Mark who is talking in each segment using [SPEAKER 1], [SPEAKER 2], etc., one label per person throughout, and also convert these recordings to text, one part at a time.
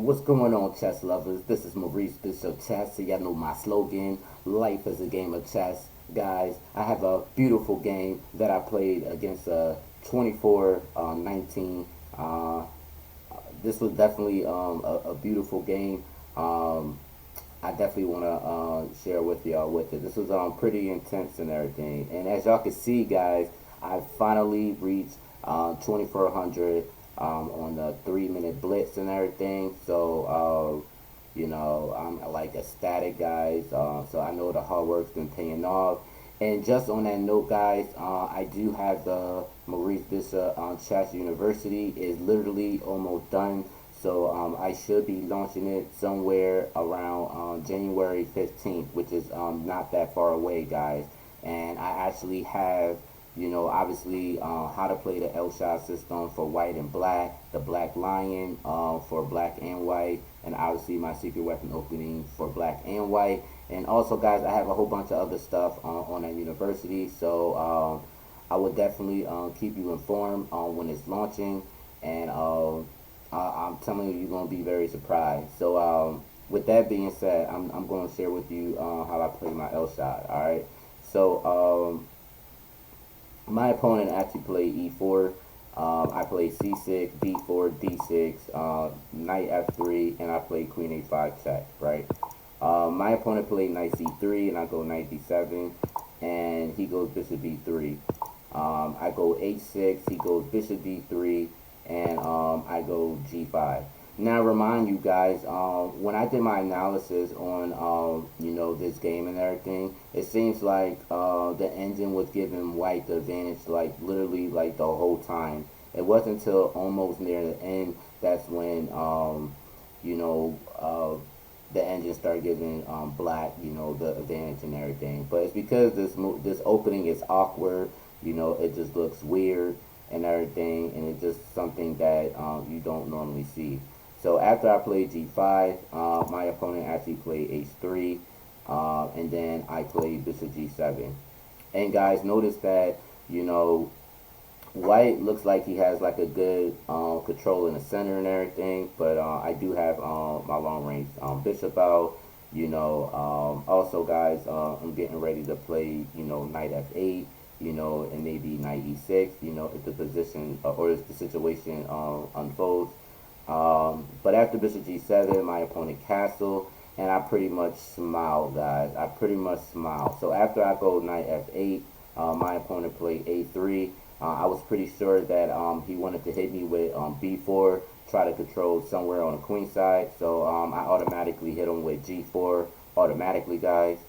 [SPEAKER 1] What's going on, chess lovers? This is Maurice Bishop Chess. So y'all know my slogan, life is a game of chess. Guys, I have a beautiful game that I played against 24-19. This was definitely a beautiful game. I definitely want to share with y'all with it. This was pretty intense and everything. And as y'all can see, guys, I finally reached 2400 on the 3-minute blitz and everything. So, I'm like ecstatic, guys. So I know the hard work's been paying off. And just on that note, guys, I do have the Maurice Bishop Chess University is literally almost done. So I should be launching it somewhere around January 15th, which is not that far away, guys. And I actually have, obviously how to play the Elshad system for white and black, the black lion for black and white, and obviously my secret weapon opening for black and white. And also, guys, I have a whole bunch of other stuff on that university. So I would definitely keep you informed on when it's launching. And I'm telling you, you're going to be very surprised. So with that being said, I'm going to share with you how I play my Elshad. All right. So my opponent actually played E4. I played C6, B4, D6, Knight F3, and I played Queen A5 check. Right. My opponent played Knight C3, and I go Knight D7, and he goes Bishop B3. I go H6, he goes Bishop D3, and I go G5. Now, remind you guys, when I did my analysis on, this game and everything, it seems like the engine was giving white the advantage, like, literally, like, the whole time. It wasn't until almost near the end that's when, the engine started giving black, the advantage and everything. But it's because this opening is awkward, it just looks weird and everything, and it's just something that you don't normally see. So after I played G5, my opponent actually played H3, and then I played Bishop G7. And guys, notice that, white looks like he has like a good control in the center and everything, but I do have my long range bishop out. Also, guys, I'm getting ready to play, Knight F8, and maybe Knight E6, if the position or if the situation unfolds. But after Bishop G7, my opponent castled, and I pretty much smiled, guys. I pretty much smiled. So after I go Knight F8, my opponent played A3. I was pretty sure that he wanted to hit me with B4, try to control somewhere on the queen side. So I automatically hit him with G4 automatically, guys.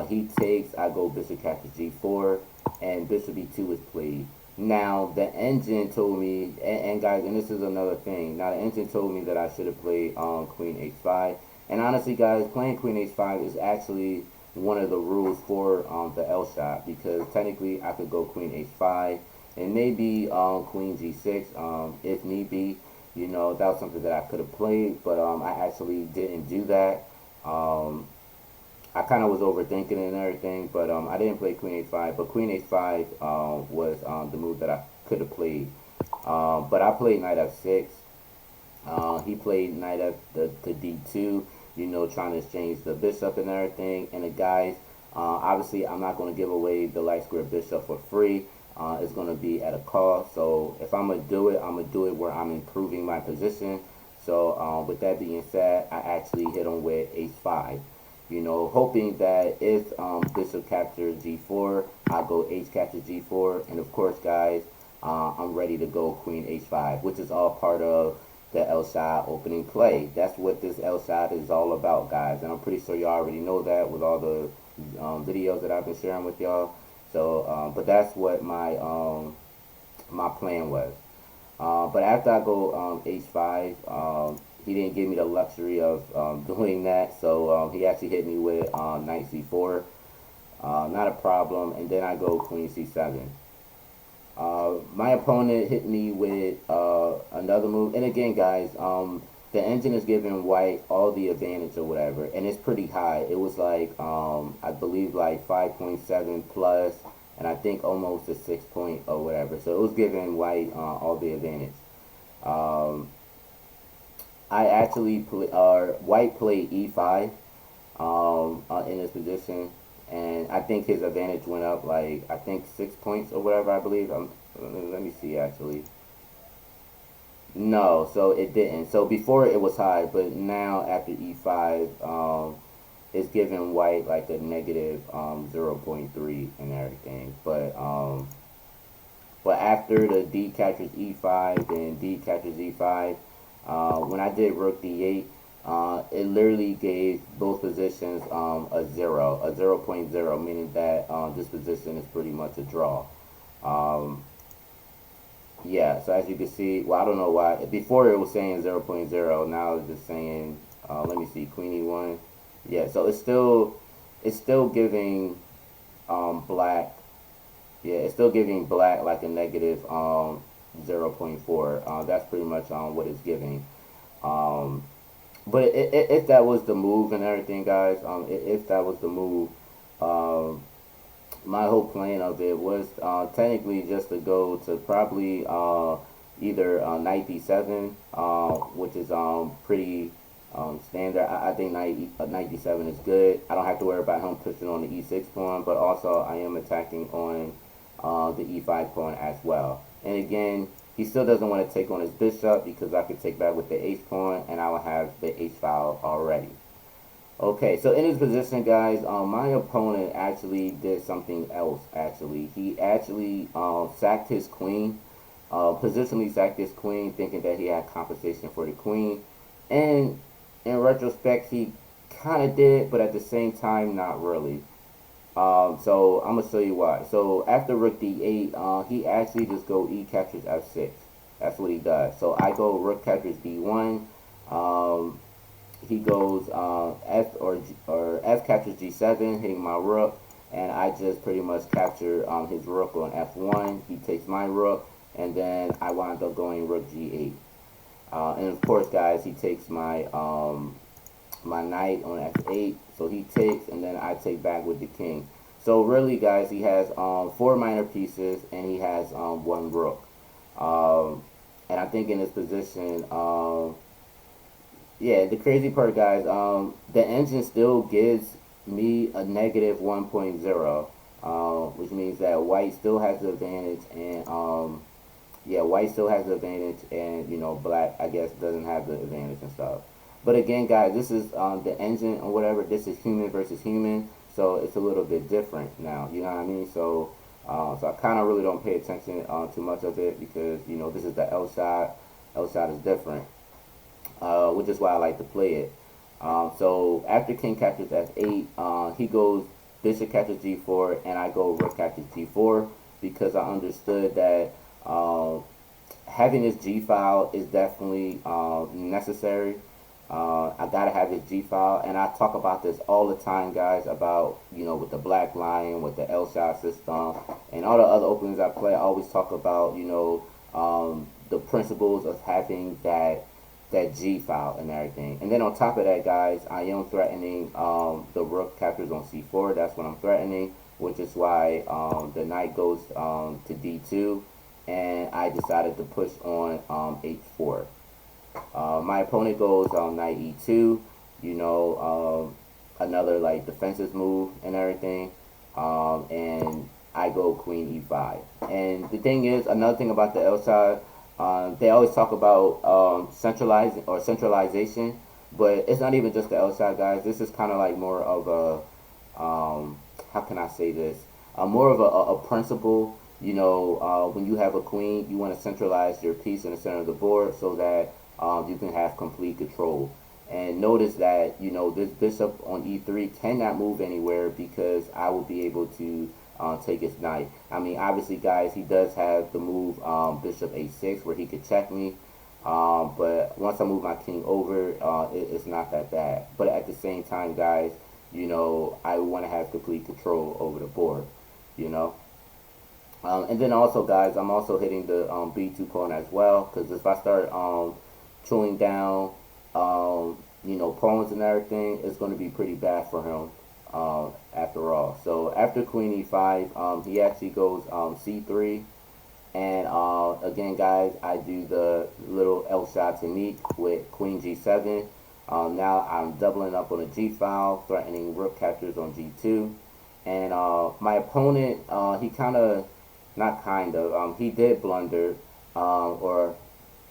[SPEAKER 1] He takes, I go Bishop captures G4, and Bishop E2 is played. Now, the engine told me, and guys, and this is another thing. Now, the engine told me that I should have played Queen H5. And honestly, guys, playing Queen H5 is actually one of the rules for the Elshad, because technically I could go Queen H5 and maybe Queen G6 if need be. That was something that I could have played, but I actually didn't do that. I kind of was overthinking it and everything, but I didn't play Queen H5. But Queen H5 was the move that I could have played. But I played Knight F6. He played Knight F to D2, trying to exchange the bishop and everything. And the guys, obviously, I'm not going to give away the light square bishop for free. It's going to be at a cost. So if I'm going to do it, I'm going to do it where I'm improving my position. So with that being said, I actually hit him with H5. Hoping that if Bishop captures G4, I'll go H captures G4, and of course, guys, I'm ready to go Queen H5, which is all part of the Elshad opening play. That's what this Elshad is all about, guys, and I'm pretty sure you already know that with all the videos that I've been sharing with y'all. So, but that's what my my plan was. But after I go H5, he didn't give me the luxury of doing that, so he actually hit me with Knight C4. Not a problem. And then I go Queen C7. My opponent hit me with another move. And again, guys, the engine is giving white all the advantage or whatever, and it's pretty high. It was like, I believe like 5.7 plus, and I think almost a 6 point or whatever. So it was giving white all the advantage. I actually white played e5 in this position, and I think his advantage went up like I think 6 points or whatever I believe. Let me see actually. No, so it didn't. So before it was high, but now after e5, it's giving white like a negative 0.3 and everything. But after the D captures e5, then D captures e5. When I did rook d8, it literally gave both positions a 0.0, meaning that this position is pretty much a draw. Yeah, so as you can see, well, I don't know why. Before it was saying 0.0, now it's just saying, let me see, Queen E1. Yeah, so it's still giving black, yeah, it's still giving black like a negative 0.4. That's pretty much what it's giving. But if that was the move and everything, guys, if that was the move, my whole plan of it was technically just to go to probably either knight d7, which is pretty standard. I think knight d7 is good. I don't have to worry about him pushing on the e6 pawn, but also I am attacking on the e5 pawn as well. And again, he still doesn't want to take on his bishop because I could take back with the h pawn and I will have the h file already. Okay, so in this position, guys, my opponent actually did something else, actually. He actually sacked his queen, positionally sacked his queen, thinking that he had compensation for the queen. And in retrospect, he kind of did, but at the same time, not really. So I'm going to show you why. So after rook d8, he actually just go e captures f6. That's what he does. So I go rook captures d1. He goes F captures G7, hitting my rook, and I just pretty much capture his rook on F1. He takes my rook, and then I wind up going rook G8. And of course, guys, he takes my my knight on F8, so he takes, and then I take back with the king. So really, guys, he has 4 minor pieces, and he has 1 rook. And I think in this position, yeah, the crazy part, guys, the engine still gives me a negative 1.0, which means that white still has the advantage, and yeah, white still has the advantage, and you know, black, I guess, doesn't have the advantage and stuff. But again, guys, this is the engine or whatever. This is human versus human, so it's a little bit different now. You know what I mean? So, so I kind of really don't pay attention too much of it because you know this is the Elshad. Elshad is different. Which is why I like to play it. So after king captures f8, he goes bishop captures g4, and I go rook captures g4 because I understood that having this g file is definitely necessary. I gotta have this g file, and I talk about this all the time, guys, about, you know, with the Black Lion, with the Elshad system, and all the other openings I play. I always talk about, you know, the principles of having that G file and everything. And then on top of that, guys, I am threatening the rook captures on c4. That's what I'm threatening, which is why the knight goes to d2, and I decided to push on h4. My opponent goes knight e2, you know, another like defensive move and everything, and I go queen e5. And the thing is, another thing about the Elshad, they always talk about centralization, but it's not even just the Elshad, guys. This is kind of like more of a, how can I say this? More of a principle. You know, when you have a queen, you want to centralize your piece in the center of the board so that you can have complete control. And notice that, you know, this bishop on e3 cannot move anywhere because I will be able to take his knight. I mean, obviously, guys, he does have the move bishop a6 where he could check me. But once I move my king over, it's not that bad. But at the same time, guys, you know, I want to have complete control over the board, you know. And then also, guys, I'm also hitting the B2 pawn as well, because if I start chewing down, you know, pawns and everything, it's going to be pretty bad for him after all. So after queen e5, he actually goes c3, And again, guys, I do the little Elshad technique with Queen G7. Now I'm doubling up on a G file, threatening rook captures on G2. And my opponent, he kind of, not kind of, he did blunder, or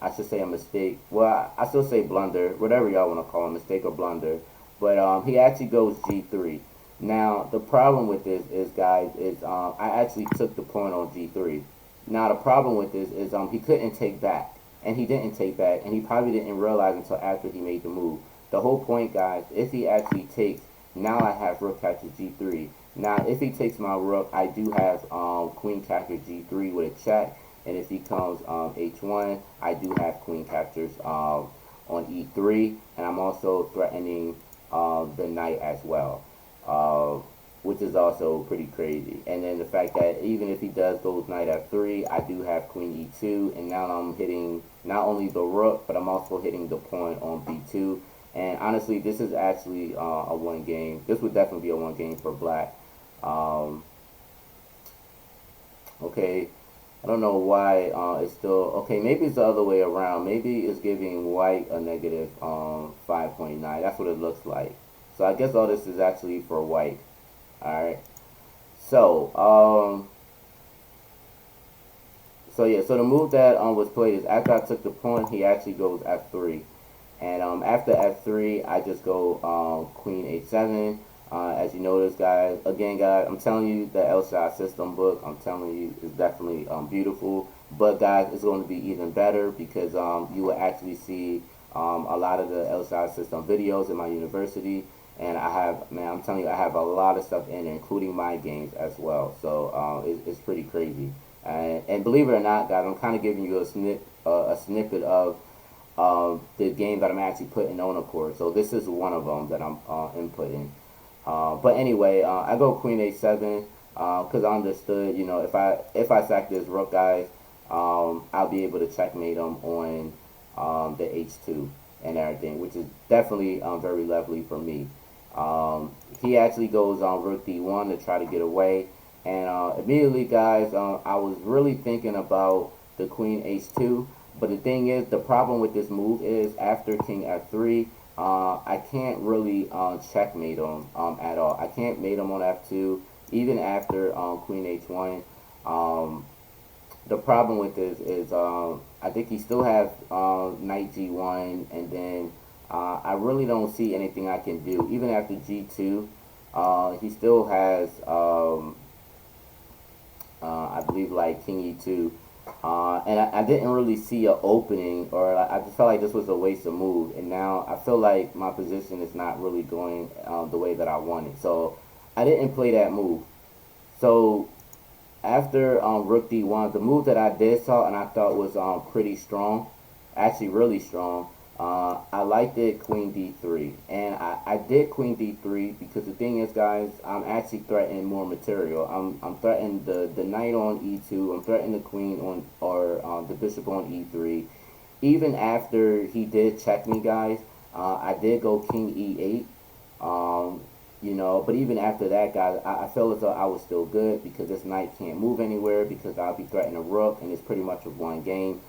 [SPEAKER 1] I should say a mistake. Well, I still say blunder, whatever y'all want to call a mistake or blunder. But he actually goes G3. Now, the problem with this is, guys, is I actually took the pawn on G3. Now, the problem with this is he couldn't take back. And he didn't take back. And he probably didn't realize until after he made the move. The whole point, guys, if he actually takes, now I have rook captures G3. Now, if he takes my rook, I do have queen captures G3 with a check. And if he comes H1, I do have queen captures on E3. And I'm also threatening the knight as well. Which is also pretty crazy. And then the fact that even if he does go knight F3, I do have queen E2, and now I'm hitting not only the rook, but I'm also hitting the pawn on B2. And honestly, this is actually a one game. This would definitely be a one game for black. Okay, I don't know why it's still, okay, maybe it's the other way around. Maybe it's giving white a negative 5.9. That's what it looks like. So I guess all this is actually for white. Alright, so yeah, so the move that was played is after I took the pawn, he actually goes F3, and after F3, I just go Queen H7. As you notice, guys, again, guys, I'm telling you, the Elshad system book, I'm telling you, is definitely beautiful. But guys, it's going to be even better because you will actually see a lot of the Elshad system videos in my university. And I have, man, I'm telling you, I have a lot of stuff in there, including my games as well. So it's pretty crazy. And believe it or not, guys, I'm kind of giving you a snippet of the game that I'm actually putting on a course. So this is one of them that I'm inputting. But anyway, I go Queen H7 because I understood, you know, if I sack this rook, guys, I'll be able to checkmate him on the H2 and everything, which is definitely very lovely for me. He actually goes on rook D1 to try to get away, and immediately, guys, I was really thinking about the queen H2, but the thing is, the problem with this move is after king F3, I can't really checkmate him at all. I can't mate him on F2, even after queen H1. The problem with this is I think he still has knight G1, and then I really don't see anything I can do. Even after G2, he still has, I believe, like king E2. And I didn't really see an opening, or I just felt like this was a waste of move. And now I feel like my position is not really going the way that I wanted. So I didn't play that move. So after rook D1, the move that I did saw and I thought was pretty strong, actually really strong, I liked it queen D3. And I did queen D3 because the thing is, guys, I'm actually threatening more material. I'm threatening the knight on E2, I'm threatening the queen on, or the bishop on E3. Even after he did check me, guys, I did go king E8. You know, but even after that, guys, I felt as though I was still good because this knight can't move anywhere because I'll be threatening a rook, and it's pretty much a one game.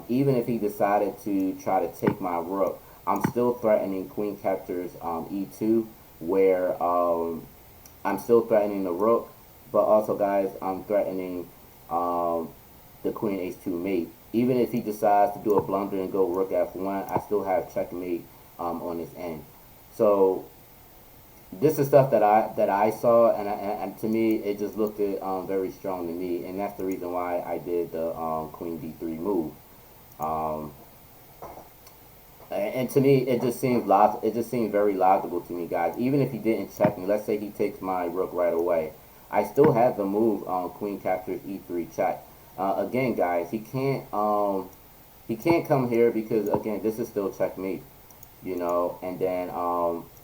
[SPEAKER 1] Even if he decided to try to take my rook, I'm still threatening queen captures E2, where I'm still threatening the rook, but also, guys, I'm threatening the queen H2 mate. Even if he decides to do a blunder and go rook F1, I still have checkmate on his end. So this is stuff that I saw, and to me it just looked very strong to me, and that's the reason why I did the queen D3 move. And to me it just seemed very logical to me, guys. Even if he didn't check me, let's say he takes my rook right away, I still have the move queen captures E3 check. Again, guys, he can't come here because, again, this is still checkmate. You know, and then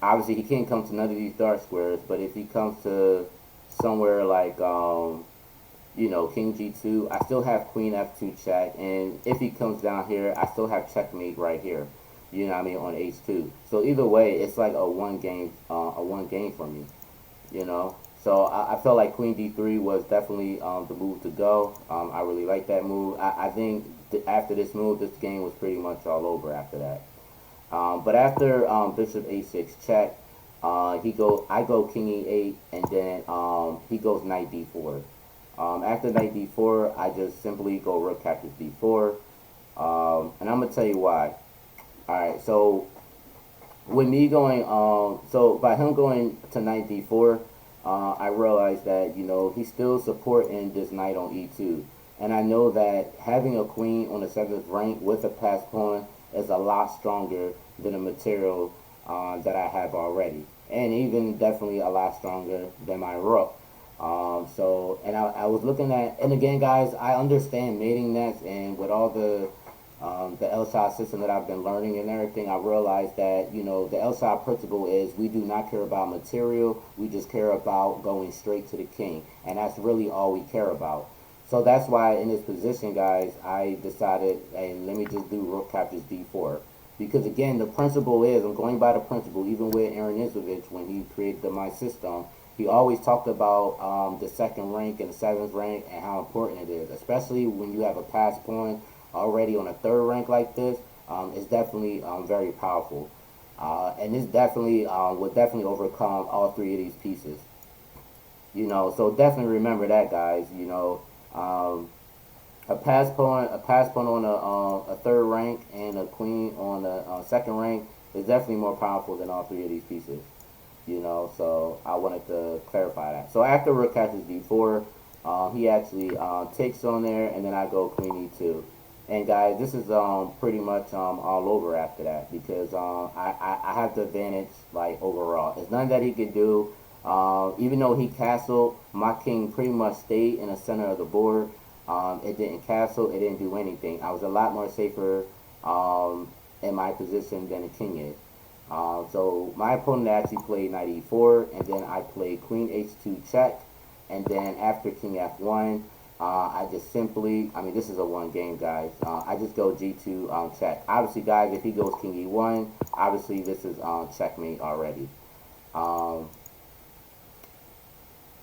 [SPEAKER 1] obviously he can't come to none of these dark squares, but if he comes to somewhere like you know, king G2, I still have queen F2 check, and if he comes down here, I still have checkmate right here, you know what I mean, on H2. So either way, it's like a one game for me, you know. So I felt like Queen D3 was definitely the move to go. I really like that move. I think after this move, this game was pretty much all over after that. But after Bishop A6 check, I go King E8, and then he goes Knight D4. After Knight D4, I just simply go Rook captures D4, and I'm gonna tell you why. All right, so with me going, so by him going to Knight D4, I realized that he's still supporting this Knight on E2, and I know that having a queen on the 7th rank with a pass pawn is a lot stronger than the material that I have already, and even definitely a lot stronger than my rook. And I was looking at, and again, guys, I understand mating nets, and with all the Elshad system that I've been learning and everything, I realized that, the Elshad principle is we do not care about material, we just care about going straight to the king, and that's really all we care about. So that's why in this position, guys, I decided, hey, let me just do Rook captures D4. Because again, the principle is, I'm going by the principle, even with Aaron Isovich, when he created my system, he always talked about the 2nd rank and the 7th rank and how important it is, especially when you have a pass pawn already on a 3rd rank like this. It's definitely very powerful, and this definitely will definitely overcome all 3 of these pieces. So definitely remember that, guys. A pass pawn on a 3rd rank and a queen on a 2nd rank is definitely more powerful than all 3 of these pieces. So I wanted to clarify that. So after Rook captures D4, he actually takes on there, and then I go Queen E2. And guys, this is pretty much all over after that, because I have the advantage, like, overall. There's nothing that he could do. Even though he castled, my king pretty much stayed in the center of the board. It didn't castle, it didn't do anything. I was a lot more safer in my position than the king is. So my opponent actually played Knight E4, and then I played Queen H2 check, and then after King F1, I just simply, this is a one game, guys. I just go G2 check. Obviously, guys, if he goes King E1, obviously this is checkmate already.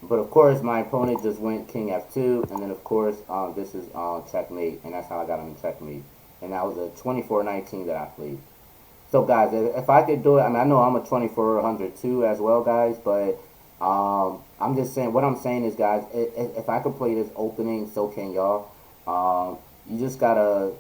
[SPEAKER 1] But of course, my opponent just went King F2, and then of course, this is checkmate, and that's how I got him in checkmate. And that was a 24-19 that I played. So guys, if I could do it, I know I'm a 2400 too as well, guys, but I'm just saying, what I'm saying is, guys, if I could play this opening, so can y'all. You just gotta,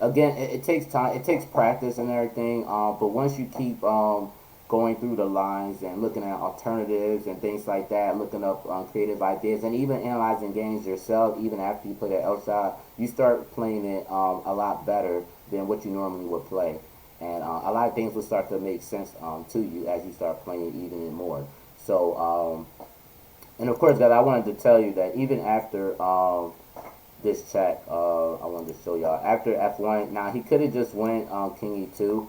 [SPEAKER 1] again, it takes time, it takes practice and everything, but once you keep going through the lines and looking at alternatives and things like that, looking up creative ideas, and even analyzing games yourself, even after you play the Elshad, you start playing it a lot better than what you normally would play. And a lot of things will start to make sense to you as you start playing even more. So, and of course, guys, I wanted to tell you that even after this check, I wanted to show y'all, after F1, now he could have just went King E2.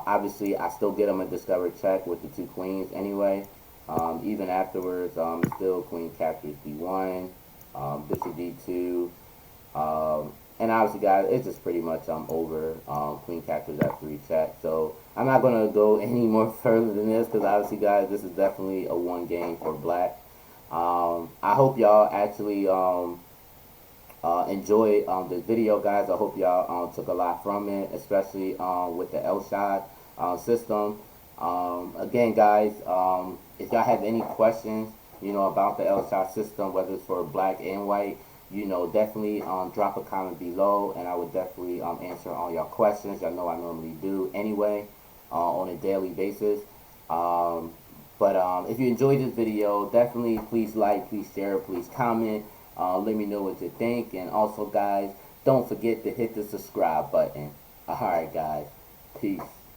[SPEAKER 1] Obviously, I still get him a discovered check with the 2 queens anyway. Even afterwards, still Queen captures D1, Bishop D2, and obviously, guys, it's just pretty much over. Queen captures F3 check. So I'm not gonna go any more further than this, because obviously, guys, this is definitely a one game for black. I hope y'all actually enjoy this video, guys. I hope y'all took a lot from it, especially with the Elshad system. Again, guys, if y'all have any questions, about the Elshad system, whether it's for black and white, definitely drop a comment below, and I would definitely answer all y'all questions. Y'all know I normally do anyway on a daily basis. But if you enjoyed this video, definitely please like, please share, please comment. Let me know what you think, and also, guys, don't forget to hit the subscribe button. Alright, guys, peace.